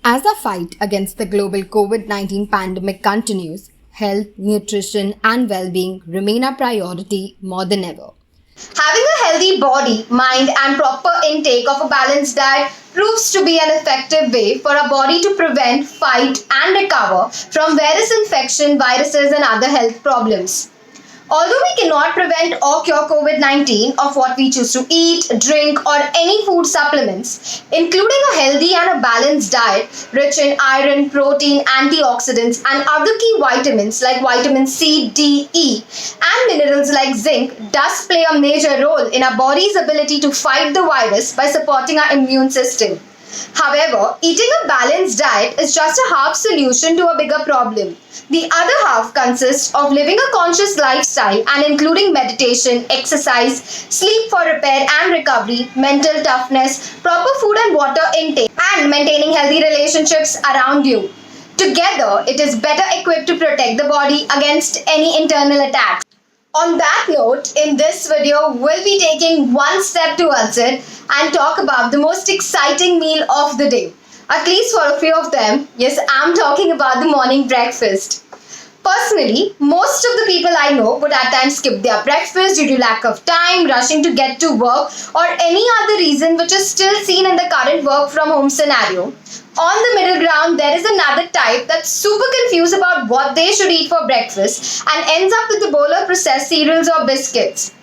As the fight against the global COVID-19 pandemic continues, health, nutrition, and well-being remain a priority more than ever. Having a healthy body, mind, and proper intake of a balanced diet proves to be an effective way for our body to prevent, fight, and recover from various infection, viruses, and other health problems. Although we cannot prevent or cure COVID-19 of what we choose to eat, drink, or any food supplements, including a healthy and a balanced diet rich in iron, protein, antioxidants, and other key vitamins like vitamin C, D, E, and minerals like zinc, does play a major role in our body's ability to fight the virus by supporting our immune system. However, eating a balanced diet is just a half solution to a bigger problem. The other half consists of living a conscious lifestyle and including meditation, exercise, sleep for repair and recovery, mental toughness, proper food and water intake, and maintaining healthy relationships around you. Together, it is better equipped to protect the body against any internal attacks. On that note, in this video, we'll be taking one step towards it and talk about the most exciting meal of the day. At least for a few of them, yes, I'm talking about the morning breakfast. Personally, most of the people I know would at times skip their breakfast due to lack of time, rushing to get to work, or any other reason which is still seen in the current work from home scenario. On the middle ground, there is another type that's super confused about what they should eat for breakfast and ends up with a bowl of processed cereals or biscuits.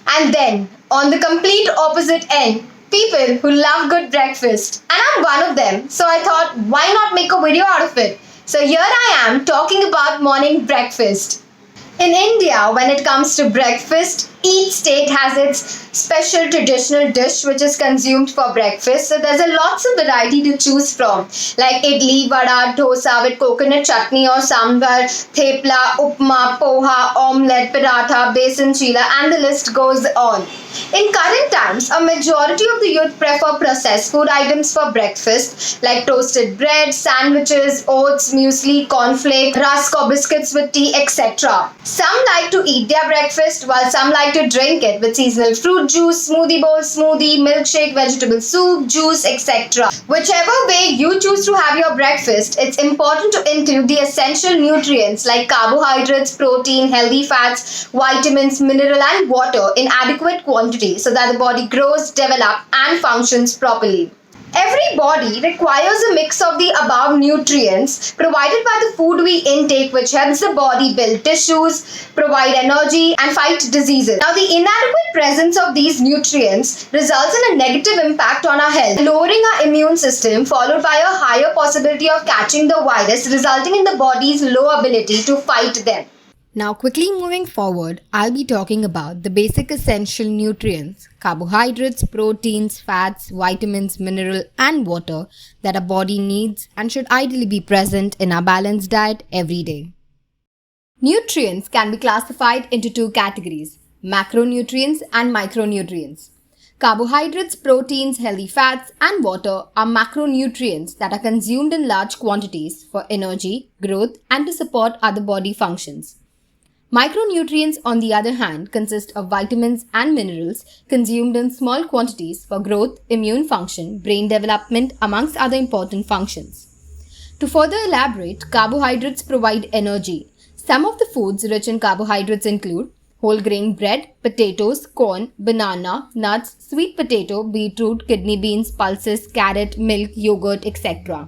And then, on the complete opposite end, people who love good breakfast. And I'm one of them, so I thought, why not make a video out of it? So here I am talking about morning breakfast. In India, when it comes to breakfast, each state has its special traditional dish which is consumed for breakfast. So there's a lots of variety to choose from, like idli, vada, dosa with coconut chutney or sambar, thepla, upma, poha, omelette, paratha, besan chila, and the list goes on. In current times, a majority of the youth prefer processed food items for breakfast like toasted bread, sandwiches, oats, muesli, cornflake, rusk or biscuits with tea, etc. Some like to eat their breakfast while some like to drink it with seasonal fruit juice, smoothie bowl, smoothie, milkshake, vegetable soup, juice, etc. Whichever way you choose to have your breakfast, it's important to include the essential nutrients like carbohydrates, protein, healthy fats, vitamins, mineral and water in adequate quantity so that the body grows, develops and functions properly. Every body requires a mix of the above nutrients provided by the food we intake, which helps the body build tissues, provide energy and fight diseases. Now, the inadequate presence of these nutrients results in a negative impact on our health, lowering our immune system, followed by a higher possibility of catching the virus, resulting in the body's low ability to fight them. Now, quickly moving forward, I'll be talking about the basic essential nutrients, carbohydrates, proteins, fats, vitamins, mineral, and water that our body needs and should ideally be present in our balanced diet every day. Nutrients can be classified into two categories, macronutrients and micronutrients. Carbohydrates, proteins, healthy fats, and water are macronutrients that are consumed in large quantities for energy, growth, and to support other body functions. Micronutrients, on the other hand, consist of vitamins and minerals consumed in small quantities for growth, immune function, brain development, amongst other important functions. To further elaborate, carbohydrates provide energy. Some of the foods rich in carbohydrates include whole grain bread, potatoes, corn, banana, nuts, sweet potato, beetroot, kidney beans, pulses, carrot, milk, yogurt, etc.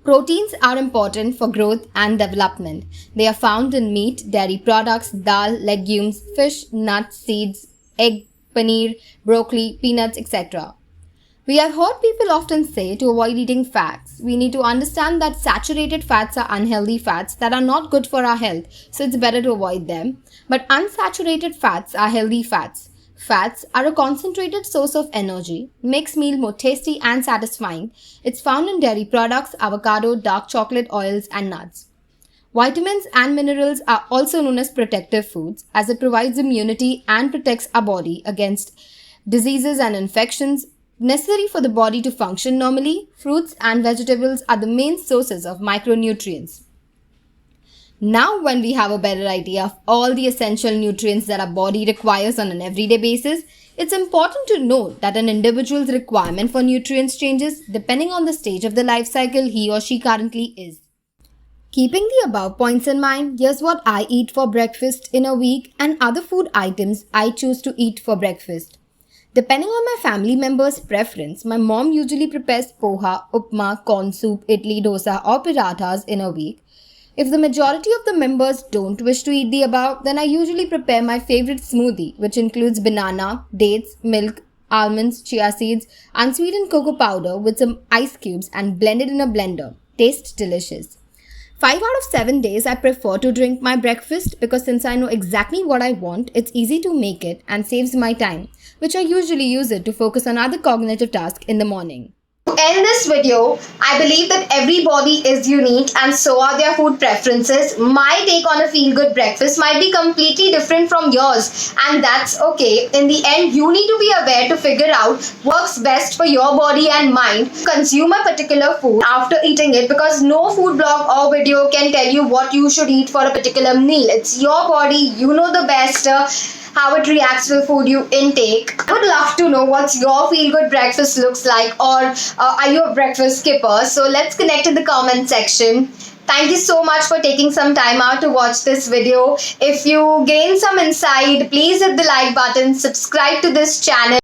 Proteins are important for growth and development. They are found in meat, dairy products, dal, legumes, fish, nuts, seeds, egg, paneer, broccoli, peanuts, etc. We have heard people often say to avoid eating fats. We need to understand that saturated fats are unhealthy fats that are not good for our health, so it's better to avoid them. But unsaturated fats are healthy fats. Fats are a concentrated source of energy, makes meal more tasty and satisfying. It's found in dairy products, avocado, dark chocolate oils, and nuts. Vitamins and minerals are also known as protective foods as it provides immunity and protects our body against diseases and infections necessary for the body to function normally. Fruits and vegetables are the main sources of micronutrients. Now, when we have a better idea of all the essential nutrients that our body requires on an everyday basis, It's important to note that an individual's requirement for nutrients changes depending on the stage of the life cycle he or she currently is. Keeping the above points in mind, here's what I eat for breakfast in a week and other food items I choose to eat for breakfast. Depending on my family members' preference, my mom usually prepares poha, upma, corn soup, idli, dosa or parathas in a week. If the majority of the members don't wish to eat the above, then I usually prepare my favorite smoothie, which includes banana, dates, milk, almonds, chia seeds, unsweetened cocoa powder with some ice cubes and blend it in a blender. Tastes delicious. 5 out of 7 days I prefer to drink my breakfast because since I know exactly what I want, it's easy to make it and saves my time, which I usually use it to focus on other cognitive tasks in the morning. To end this video, I believe that everybody is unique and so are their food preferences. My take on a feel-good breakfast might be completely different from yours, and that's okay. In the end, you need to be aware to figure out what's best for your body and mind. Consume a particular food after eating it because no food blog or video can tell you what you should eat for a particular meal. It's your body, you know the best. How it reacts to the food you intake. I would love to know what's your feel-good breakfast looks like, or are you a breakfast skipper? So let's connect in the comment section. Thank you so much for taking some time out to watch this video. If you gain some insight, please hit the like button, subscribe to this channel.